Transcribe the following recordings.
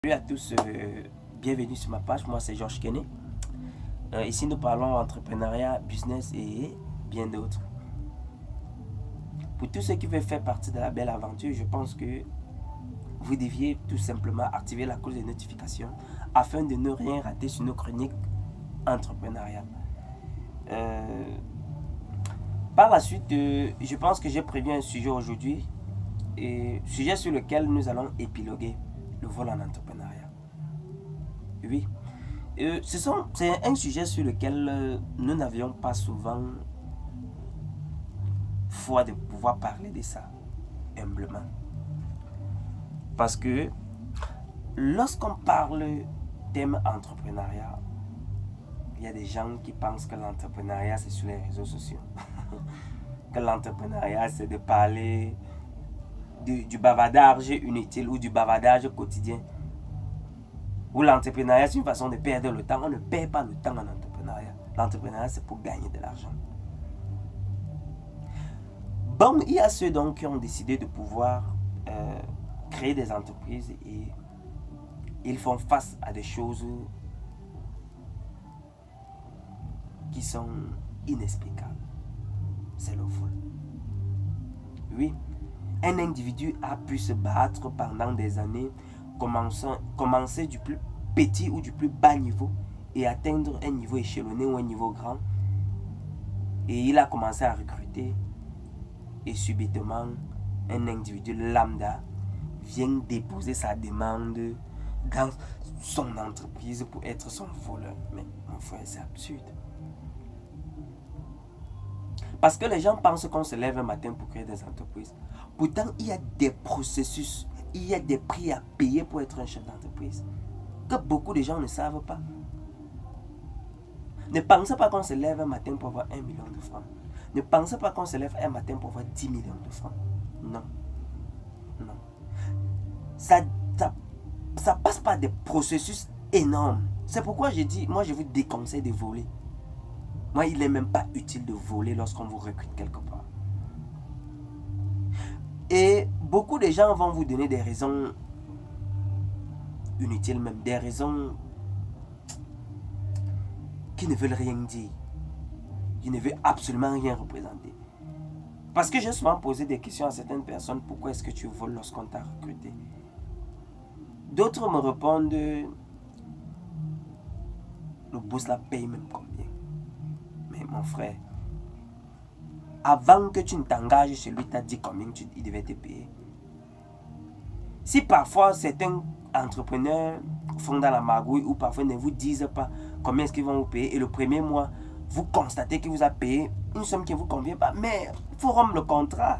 Salut à tous, bienvenue sur ma page. Moi c'est Georges Kenney. Ici nous parlons entrepreneuriat, business et bien d'autres. Pour tous ceux qui veulent faire partie de la belle aventure, je pense que vous deviez tout simplement activer la cloche de notification afin de ne rien rater sur nos chroniques entrepreneuriales. Par la suite, je pense que j'ai prévu un sujet aujourd'hui, sujet sur lequel nous allons épiloguer le vol en entrepreneuriat. Oui, c'est un sujet sur lequel nous n'avions pas souvent foi de pouvoir parler de ça, humblement. Parce que lorsqu'on parle thème entrepreneuriat, il y a des gens qui pensent que l'entrepreneuriat c'est sur les réseaux sociaux. Que l'entrepreneuriat c'est de parler du bavardage inutile ou du bavardage quotidien. Ou l'entrepreneuriat c'est une façon de perdre le temps. On ne perd pas le temps en entrepreneuriat. L'entrepreneuriat c'est pour gagner de l'argent. Bon, il y a ceux donc qui ont décidé de pouvoir créer des entreprises et ils font face à des choses qui sont inexplicables. C'est le vol. Oui, un individu a pu se battre pendant des années, commencer du plus petit ou du plus bas niveau et atteindre un niveau échelonné ou un niveau grand. Et il a commencé à recruter et subitement un individu lambda vient déposer sa demande dans son entreprise pour être son voleur. Mais mon frère, c'est absurde. Parce que les gens pensent qu'on se lève un matin pour créer des entreprises. Pourtant, il y a des processus, il y a des prix à payer pour être un chef d'entreprise que beaucoup de gens ne savent pas. Ne pensez pas qu'on se lève un matin pour avoir 1 million de francs. Ne pensez pas qu'on se lève un matin pour avoir 10 millions de francs. Non. Non. Ça passe par des processus énormes. C'est pourquoi je dis, moi je vous déconseille de voler. Moi, il n'est même pas utile de voler lorsqu'on vous recrute quelque part. Et beaucoup de gens vont vous donner des raisons inutiles, même des raisons qui ne veulent rien dire, qui ne veulent absolument rien représenter. Parce que j'ai souvent posé des questions à certaines personnes, pourquoi est-ce que tu voles lorsqu'on t'a recruté? D'autres me répondent, le boss la paye même combien? Mais mon frère, avant que tu ne t'engages chez lui, t'as dit combien il devait te payer. Si parfois certains entrepreneurs font dans la magouille ou parfois ne vous disent pas combien est-ce qu'ils vont vous payer et le premier mois, vous constatez qu'il vous a payé une somme qui ne vous convient pas, mais il faut rompre le contrat.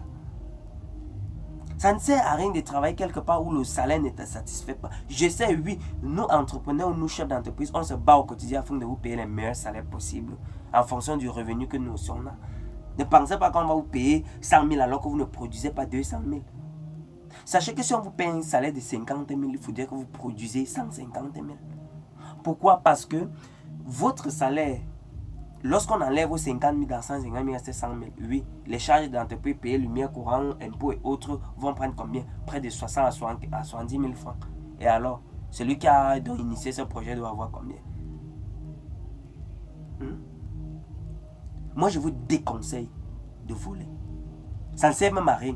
Ça ne sert à rien de travailler quelque part où le salaire ne te satisfait pas. Je sais, oui, nous entrepreneurs ou nous chefs d'entreprise, on se bat au quotidien afin de vous payer les meilleurs salaires possibles en fonction du revenu que nous sommes là. Ne pensez pas qu'on va vous payer 100 000 alors que vous ne produisez pas 200 000. Sachez que si on vous paye un salaire de 50 000, il faut dire que vous produisez 150 000. Pourquoi? Parce que votre salaire, lorsqu'on enlève vos 50 000 dans 150 000, c'est 100 000. Oui, les charges d'entreprise payées, lumière, courant, impôts et autres vont prendre combien? Près de 60 à 70 000 francs. Et alors, celui qui a initié ce projet doit avoir combien? Moi, je vous déconseille de voler. Ça ne sert même à rien.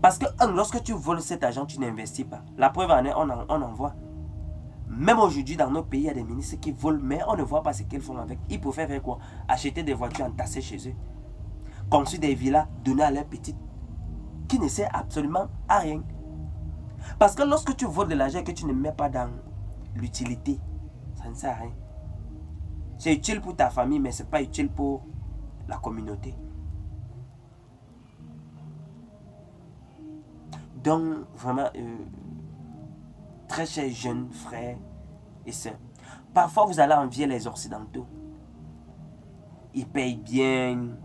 Parce que lorsque tu voles cet argent, tu n'investis pas. La preuve en est, on en voit. Même aujourd'hui, dans nos pays, il y a des ministres qui volent, mais on ne voit pas ce qu'ils font avec. Ils préfèrent faire quoi? Acheter des voitures entassées chez eux. Construire des villas, donner à leurs petites, qui ne sert absolument à rien. Parce que lorsque tu voles de l'argent et que tu ne mets pas dans l'utilité, ça ne sert à rien. C'est utile pour ta famille, mais ce n'est pas utile pour la communauté. Donc, vraiment, très chers jeunes frères et sœurs, parfois vous allez envier les Occidentaux. Ils payent bien,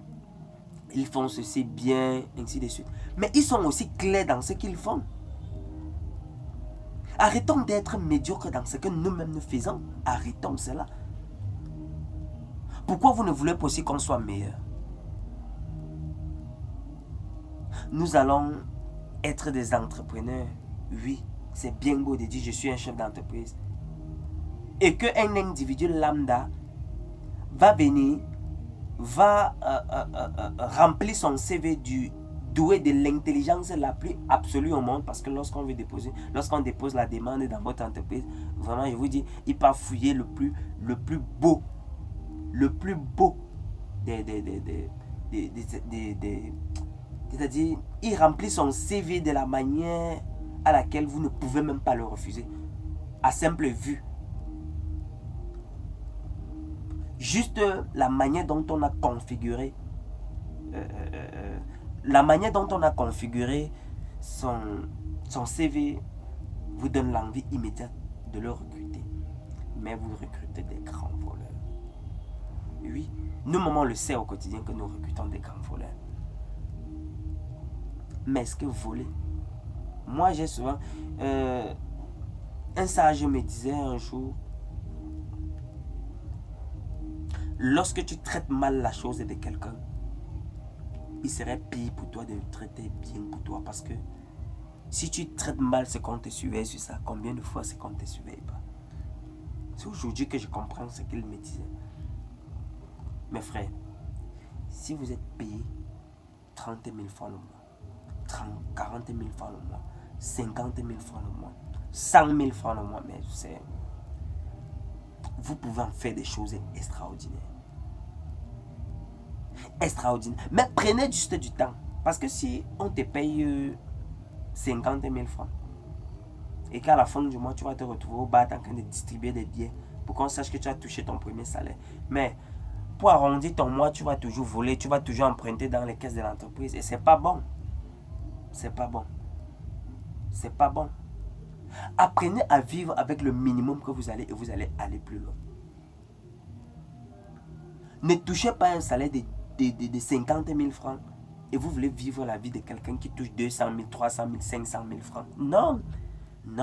ils font ceci bien, ainsi de suite. Mais ils sont aussi clairs dans ce qu'ils font. Arrêtons d'être médiocres dans ce que nous-mêmes nous faisons. Arrêtons cela. Pourquoi vous ne voulez pas aussi qu'on soit meilleur? Nous allons être des entrepreneurs, oui, c'est bien beau de dire je suis un chef d'entreprise. Et qu'un individu lambda va venir, va remplir son CV du doué de l'intelligence la plus absolue au monde, parce que lorsqu'on dépose la demande dans votre entreprise, vraiment je vous dis, il peut fouiller le plus beau c'est-à-dire il remplit son CV de la manière à laquelle vous ne pouvez même pas le refuser à simple vue. Juste la manière dont on a configuré son CV vous donne l'envie immédiate de le recruter. Mais vous recrutez des grands voleurs. Oui, nous-mêmes on le sait au quotidien que nous recrutons des grands voleurs. Mais est-ce que voler? Moi j'ai souvent un sage me disait un jour, lorsque tu traites mal la chose de quelqu'un, il serait pire pour toi de le traiter bien pour toi, parce que si tu traites mal ce qu'on te surveille sur ça, combien de fois c'est qu'on ne te surveille pas? C'est aujourd'hui que je comprends ce qu'il me disait. Mes frères, si vous êtes payé 30 000 francs le mois, 40 000 francs le mois, 50 000 francs le mois, 100 000 francs le mois, mais vous pouvez en faire des choses extraordinaires. Extraordinaire. Mais prenez juste du temps. Parce que si on te paye 50 000 francs et qu'à la fin du mois, tu vas te retrouver au bar en train de distribuer des billets pour qu'on sache que tu as touché ton premier salaire. Mais pour arrondir ton mois, tu vas toujours voler, tu vas toujours emprunter dans les caisses de l'entreprise. Et c'est pas bon. C'est pas bon. C'est pas bon. Apprenez à vivre avec le minimum que vous allez et vous allez aller plus loin. Ne touchez pas un salaire de 50 000 francs et vous voulez vivre la vie de quelqu'un qui touche 200 000, 300 000, 500 000 francs. Non,